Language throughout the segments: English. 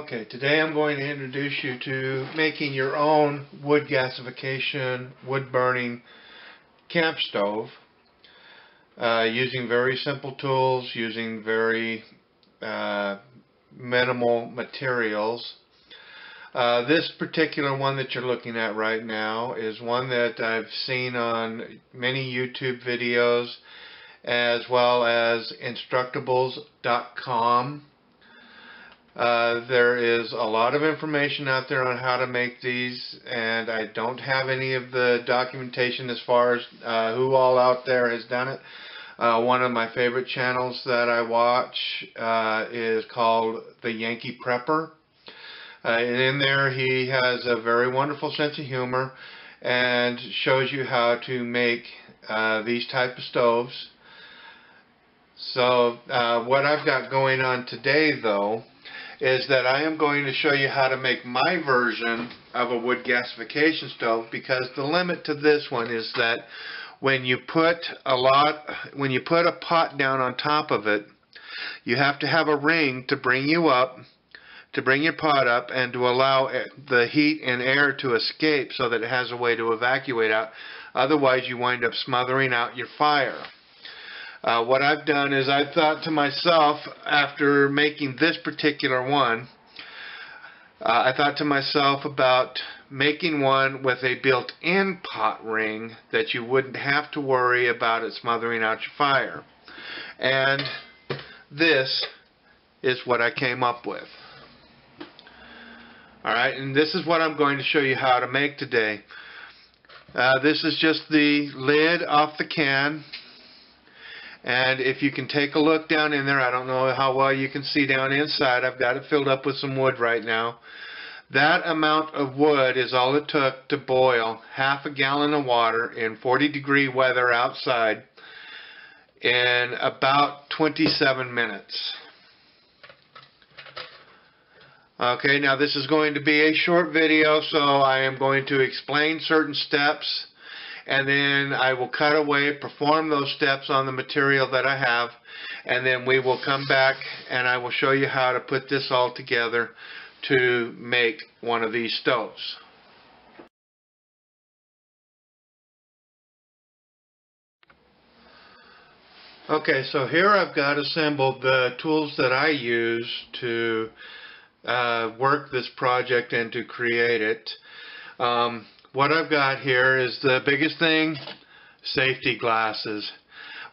Okay, today I'm going to introduce you to making your own wood gasification, wood burning camp stove using very simple tools, using very minimal materials. This particular one that you're looking at right now is one that I've seen on many YouTube videos as well as Instructables.com. There is a lot of information out there on how to make these, and I don't have any of the documentation as far as who all out there has done it. One of my favorite channels that I watch is called The Yankee Prepper. And in there he has a very wonderful sense of humor and shows you how to make these type of stoves. So what I've got going on today though is that I am going to show you how to make my version of a wood gasification stove, because the limit to this one is that when you put a pot down on top of it, you have to have a ring to bring your pot up and to allow the heat and air to escape so that it has a way to evacuate out. Otherwise you wind up smothering out your fire. What I've done is I thought to myself, after making this particular one, I thought to myself about making one with a built-in pot ring that you wouldn't have to worry about it smothering out your fire. And this is what I came up with. Alright, and this is what I'm going to show you how to make today. This is just the lid off the can. And if you can take a look down in there, I don't know how well you can see down inside. I've got it filled up with some wood right now. That amount of wood is all it took to boil half a gallon of water in 40-degree weather outside in about 27 minutes. Okay, now this is going to be a short video, so I am going to explain certain steps, and then I will cut away, perform those steps on the material that I have, and then we will come back and I will show you how to put this all together to make one of these stoves. Okay, so here I've got assembled the tools that I use to work this project and to create it. What I've got here is the biggest thing, safety glasses.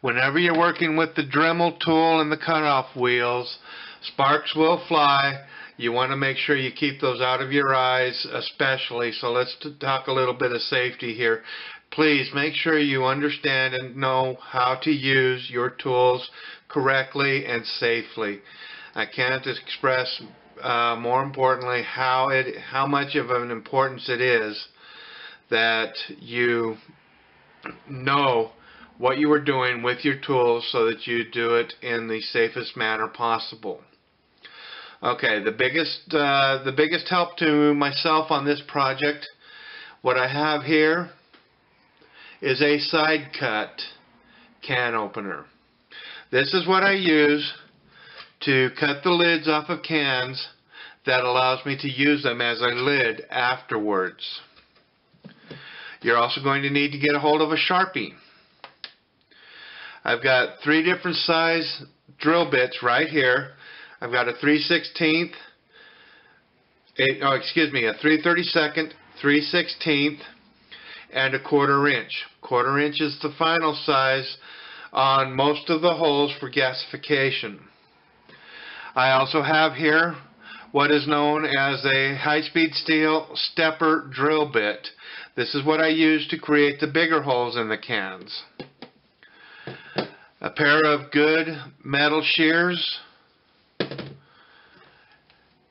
Whenever you're working with the Dremel tool and the cutoff wheels, sparks will fly. You want to make sure you keep those out of your eyes especially. So let's talk a little bit of safety here. Please make sure you understand and know how to use your tools correctly and safely. I can't express more importantly how much of an importance it is that you know what you are doing with your tools so that you do it in the safest manner possible. Okay, the biggest help to myself on this project, what I have here is a side cut can opener. This is what I use to cut the lids off of cans that allows me to use them as a lid afterwards. You're also going to need to get a hold of a Sharpie. I've got 3 different size drill bits right here. I've got a 3/16, a 3/32, 3/16, and a 1/4 inch. 1/4 inch is the final size on most of the holes for gasification. I also have here what is known as a high-speed steel stepper drill bit. This is what I use to create the bigger holes in the cans. A pair of good metal shears,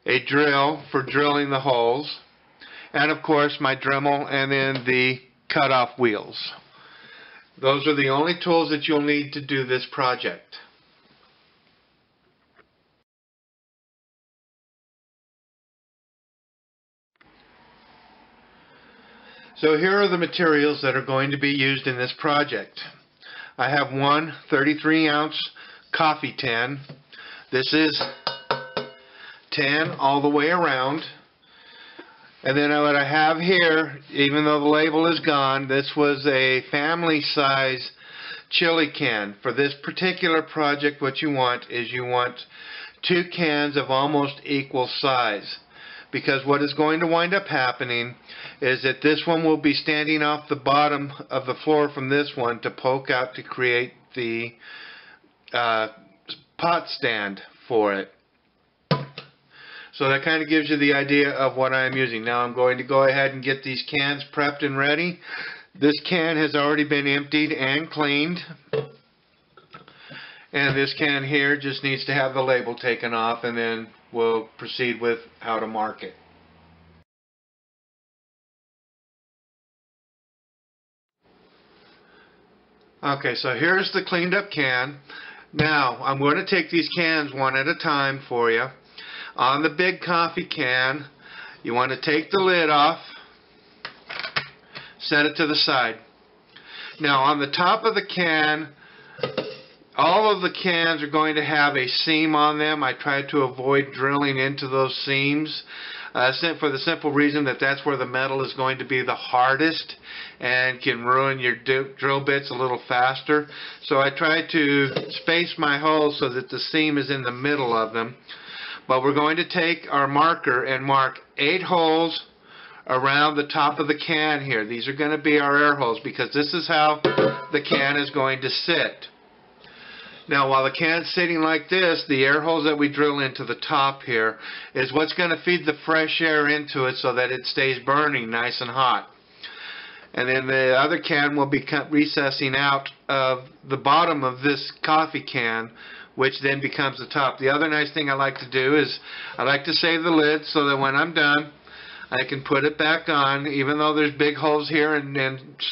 a drill for drilling the holes, and of course my Dremel and then the cutoff wheels. Those are the only tools that you'll need to do this project. So here are the materials that are going to be used in this project. I have one 33-ounce coffee tin. This is 10 all the way around. And then what I have here, even though the label is gone, this was a family size chili can. For this particular project, what you want is you want 2 cans of almost equal size. Because what is going to wind up happening is that this one will be standing off the bottom of the floor from this one to poke out to create the pot stand for it. So that kind of gives you the idea of what I'm using. Now I'm going to go ahead and get these cans prepped and ready. This can has already been emptied and cleaned. And this can here just needs to have the label taken off, and then we'll proceed with how to mark it. Okay, so here's the cleaned up can. Now I'm going to take these cans one at a time for you. On the big coffee can, you want to take the lid off, set it to the side. Now on the top of the can, all of the cans are going to have a seam on them. I try to avoid drilling into those seams for the simple reason that that's where the metal is going to be the hardest and can ruin your drill bits a little faster. So I try to space my holes so that the seam is in the middle of them. But we're going to take our marker and mark 8 holes around the top of the can here. These are going to be our air holes because this is how the can is going to sit. Now while the can's sitting like this, the air holes that we drill into the top here is what's going to feed the fresh air into it so that it stays burning nice and hot. And then the other can will be recessing out of the bottom of this coffee can, which then becomes the top. The other nice thing I like to do is I like to save the lid so that when I'm done I can put it back on, even though there's big holes here and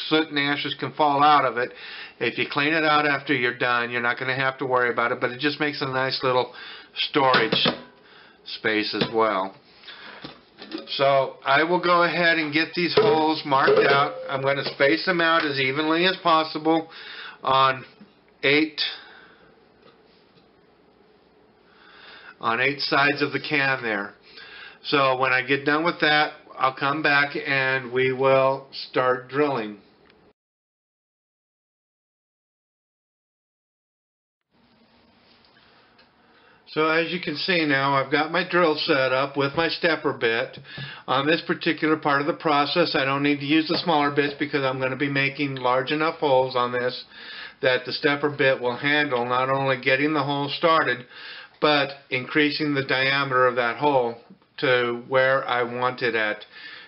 soot and ashes can fall out of it. If you clean it out after you're done, you're not going to have to worry about it, but it just makes a nice little storage space as well. So I will go ahead and get these holes marked out. I'm going to space them out as evenly as possible on 8 sides of the can there. So when I get done with that, I'll come back and we will start drilling. So as you can see now, I've got my drill set up with my stepper bit. On this particular part of the process, I don't need to use the smaller bits because I'm going to be making large enough holes on this that the stepper bit will handle not only getting the hole started, but increasing the diameter of that hole to where I want it at.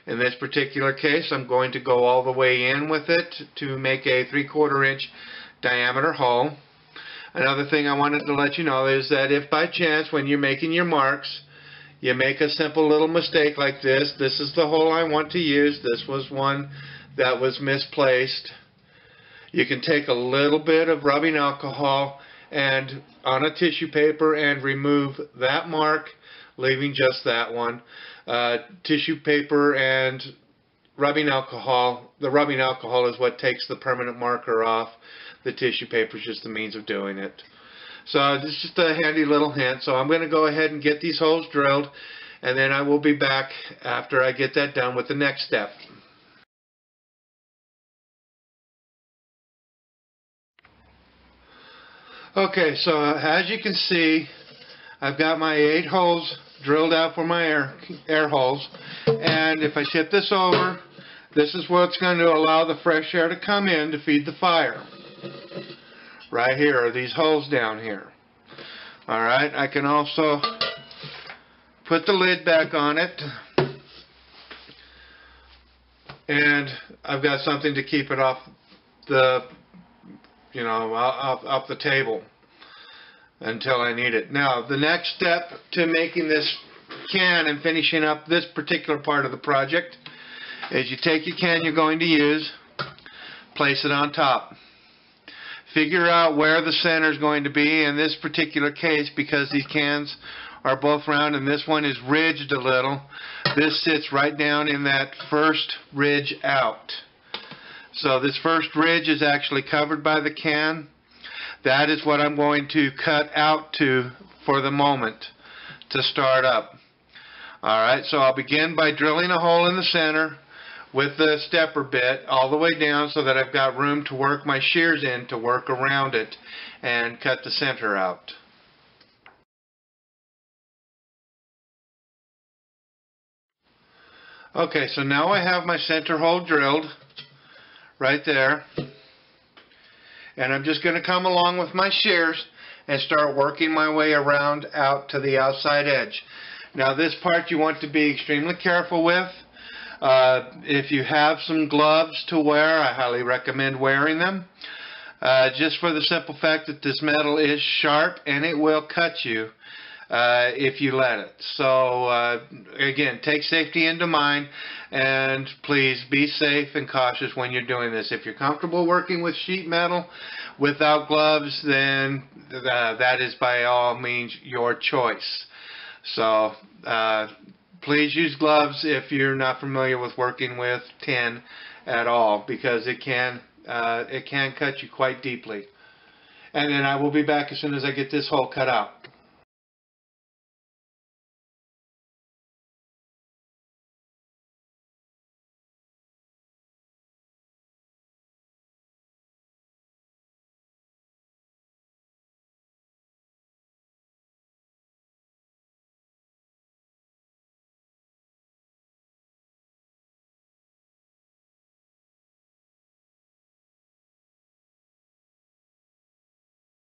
In this particular case, I'm going to go all the way in with it to make a 3/4 inch diameter hole. Another thing I wanted to let you know is that if by chance when you're making your marks you make a simple little mistake like this is the hole I want to use, this was one that was misplaced, you can take a little bit of rubbing alcohol and on a tissue paper and remove that mark, leaving just that one. Tissue paper and rubbing alcohol, the rubbing alcohol is what takes the permanent marker off. The tissue paper is just the means of doing it. So this is just a handy little hint. So I'm going to go ahead and get these holes drilled, and then I will be back after I get that done with the next step. Okay, so as you can see, I've got my 8 holes drilled out for my air holes, and if I tip this over, this is what's going to allow the fresh air to come in to feed the fire. Right here are these holes down here. Alright, I can also put the lid back on it, and I've got something to keep it off the off the table until I need it. Now the next step to making this can and finishing up this particular part of the project is you take your can you're going to use, place it on top. Figure out where the center is going to be. In this particular case, because these cans are both round and this one is ridged a little, this sits right down in that first ridge out. So this first ridge is actually covered by the can. That is what I'm going to cut out to for the moment to start up. Alright, so I'll begin by drilling a hole in the center with the stepper bit all the way down so that I've got room to work my shears in to work around it and cut the center out. Okay, so now I have my center hole drilled right there, and I'm just going to come along with my shears and start working my way around out to the outside edge. Now this part you want to be extremely careful with. If you have some gloves to wear, I highly recommend wearing them, just for the simple fact that this metal is sharp and it will cut you if you let it. So again, take safety into mind, and please be safe and cautious when you're doing this. If you're comfortable working with sheet metal without gloves, then that is by all means your choice. So please use gloves if you're not familiar with working with tin at all, because it can cut you quite deeply. And then I will be back as soon as I get this hole cut out.